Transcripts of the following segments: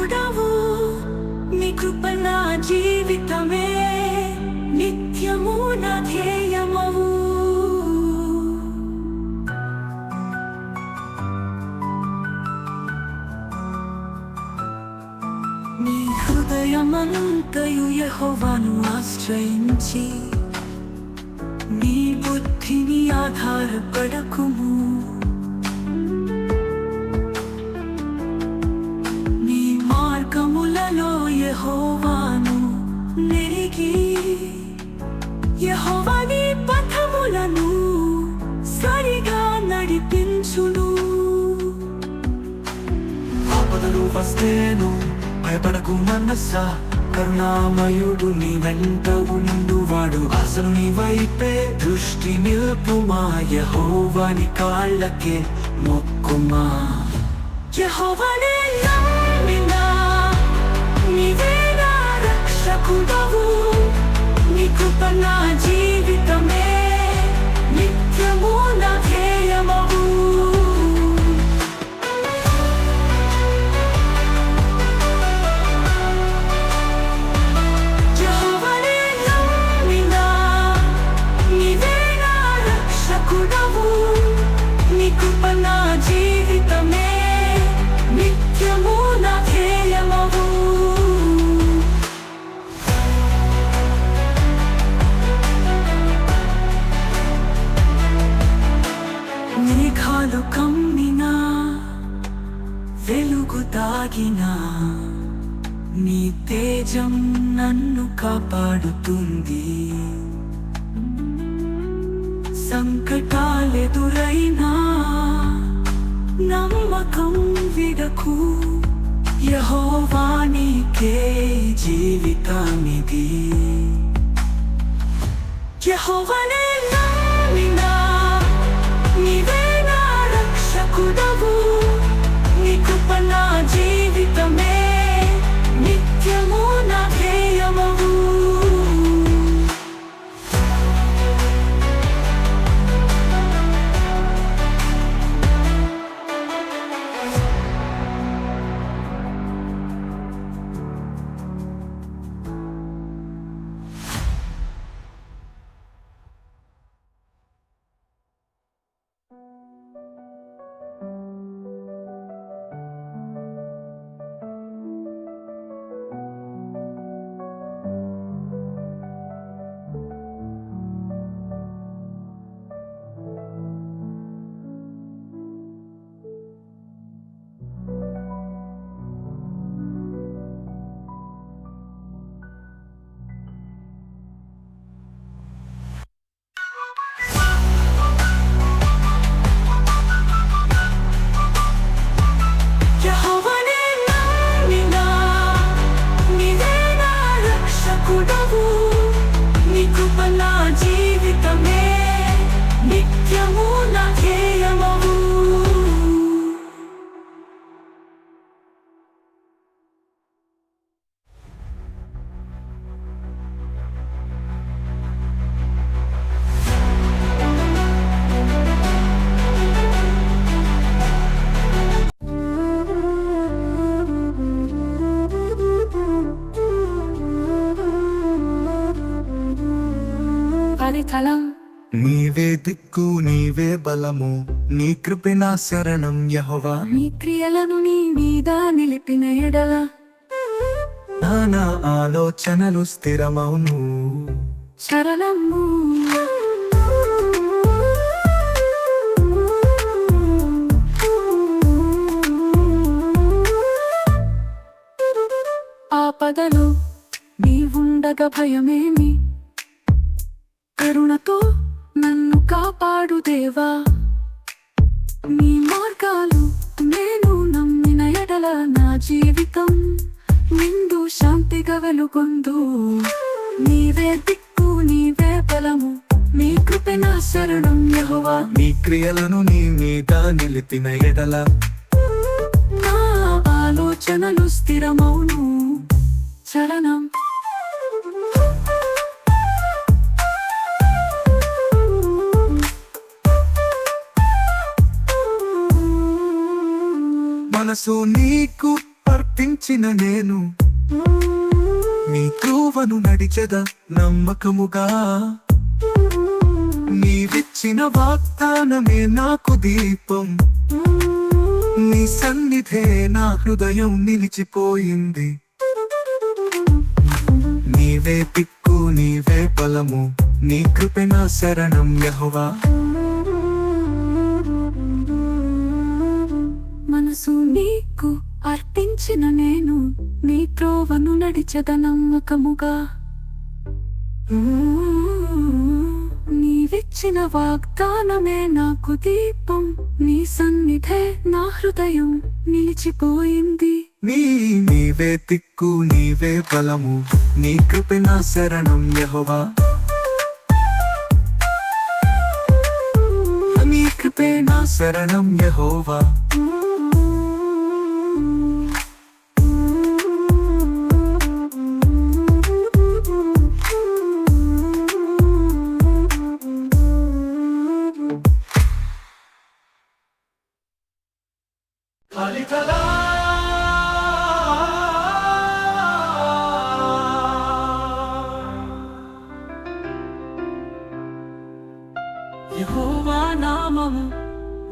రక్షకుడవు నీ కృప నా జీవితమే నిత్యము నా ధ్యేయమవు నీ హృదయమంతయు యెహోవాను ఆశ్రయించి నీ బుద్ధిని ఆధారపడకుము నీ మార్గములలో యెహోవాను నెరిగి యెహోవా నీ పథములను సరిగా నడిపించును ఆపదలు వస్తేను భయపడకు మనసా కరుణామయుడు నీ వెంట ఉండువాడు అసలు నీ వైపే దృష్టి నిల్పుమా యెహోవాని కాళ్ళకే మొక్కుమా యెహోవానే నమ్మినా నీవే నా రక్షకుడవు నీ కృప నా జీవితమే నిత్యము నా ధ్యేయమవు నీ కృప నా జీవితమే నిత్యము నా ధ్యేయమవు మేఘాలు కమ్మినా వెలుగు దాగినా నీ తేజం నన్ను కాపాడుతుంది సంకటాలెదురైనా నమ్మకం విడకు యెహోవా నీకే జీవితానిది యెహోవానే నమ్మినా నీవే నా రక్షకుడవు నీ కృప నా జీవితమే నిత్యము నా ధ్యేయమవు నీ కృప నా జీవితమే నిత్యము నా ధ్యేయమవు నీవే దిక్కు నీవే బలము నీ కృపే నా శరణం యెహోవా నీ క్రియలను నీ మీద నిలిపిన ఎడల నా ఆలోచనలు స్థిరమౌను శరణము ఆపదలు నీవుండగా భయమేమి కరుణతో నన్ను కాపాడు దేవా నీ మార్గాలు నేను నమ్మిన ఎడల నా జీవితం నిండు శాంతిగా వెలుగొందు నీవే దిక్కు నీవే బలము నీ కృపే నా శరణం యెహోవా నీ క్రియలను నీ మీద నిలిపిన ఎడల నా ఆలోచనలు స్థిరమౌను శరణం మనసు నీకు అర్పించిన నేను నీ త్రోవను నడిచెద నమ్మకముగా నీవిచ్చిన వాగ్దానమే నాకు దీపం నీ సన్నిధే నా హృదయం నిలిచిపోయింది నీవే దిక్కు నీవే బలము నీ కృపే నా శరణం యెహోవా మనసు నీకు అర్పించిన నేను నీ త్రోవను నడిచెద నమ్మకముగా నీవిచ్చిన వాగ్దానమే నాకు దీపం నీ సన్నిధే నా హృదయం నిలిచిపోయింది నీవే దిక్కు నీవే బలము నీ కృపే నా శరణం యెహోవా నీ కృపే నా శరణం యెహోవా యెహోవా నామము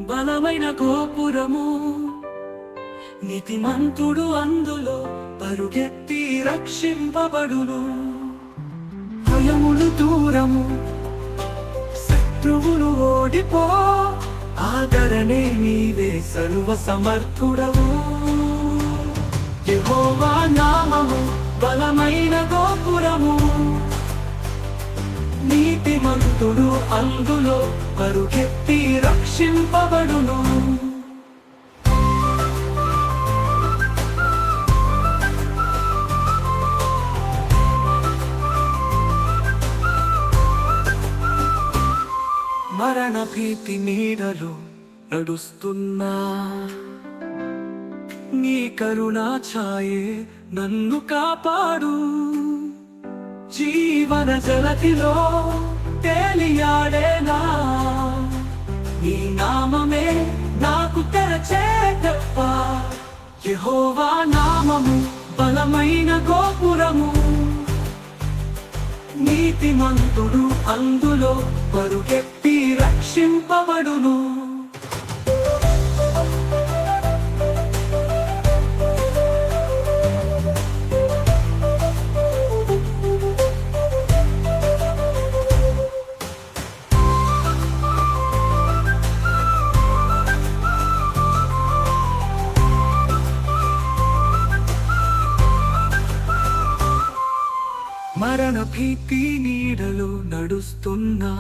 బలమైన గోపురము నీతిమంతుడు అందులో పరుగెత్తి రక్షింపబడును భయములు దూరము శత్రువులు ఓడిపో ఆదరణే నీవే సర్వ సమర్థుడవు యెహోవా నామము బలమైన గోపురము నీతిమంతుడు అందులో పరుగెత్తి రక్షింపబడును మరణ భీతి నీడలు నడుస్తున్నా నీ కరుణా ఛాయే నన్ను కాపాడు జీవన జలతిలో తేలియాడేనా నీ నామమే నాకు తెరచేటప్ప యెహోవా నామము బలమైన గోపురము నీతిమంతుడు అందులో పరుగెత్తి రక్షింపబడును మరణ భీతి నీడలు నడుస్తున్నా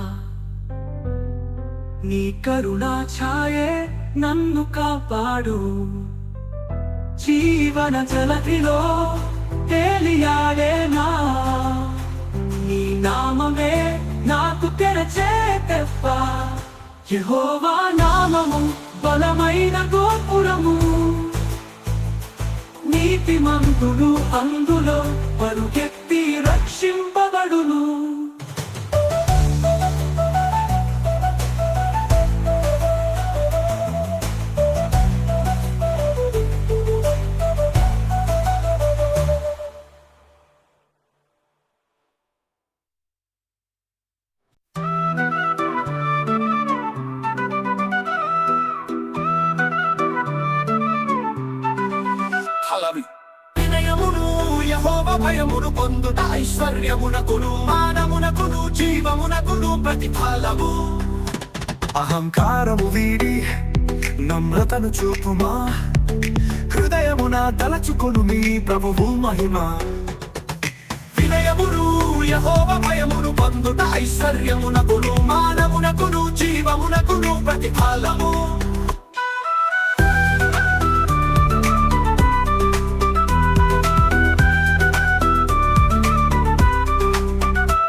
నీ కరుణా ఛాయే నన్ను కాపాడు జీవన జలతిలో తేలియాడేనా నీ నామమే నాకు తెరచేటప్ప యెహోవా నామము బలమైన గోపురము నీతిమంతుడు అందులో పరుగెత్తి రక్షింపబడును వినయమును యెహోవా భయమును పొందుట ఐశ్వర్యమునకును మానమునకును జీవమునకును ప్రతిఫలము అహంకారము వీడి నమ్రతను చూపుమా హృదయమున తలచుకొను మీ ప్రభువు మహిమ వినయమును యెహోవా భయమును పొందుట ఐశ్వర్యమునకును మానమునకును జీవమునకును ప్రతిఫలము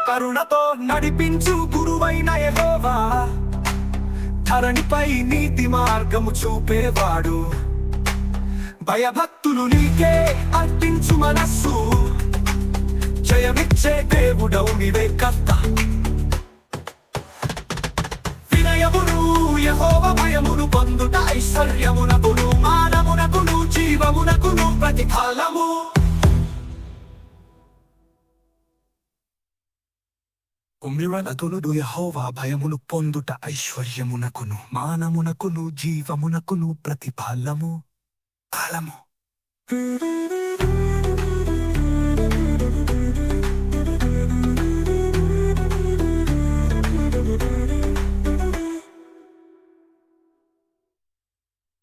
కరుణతో నడిపించు గురువైన యెహోవా ధరణిపై నీతి మార్గము చూపేవాడు భయభక్తులు నీకే అర్పించు మనస్సు జయమిచ్చే దేవుడవు నీవే కర్త వినయమును యెహోవా భయమును పొందుట ఐశ్వర్యమునకును మానమునకును జీవ జీవమునకును ప్రతిఫలము. ఉమ్మిరనతునుడు యెహోవా భయమును పొందుట ఐశ్వర్యమునకును మానమునకును జీవమునకును ప్రతిఫలము. ఫలము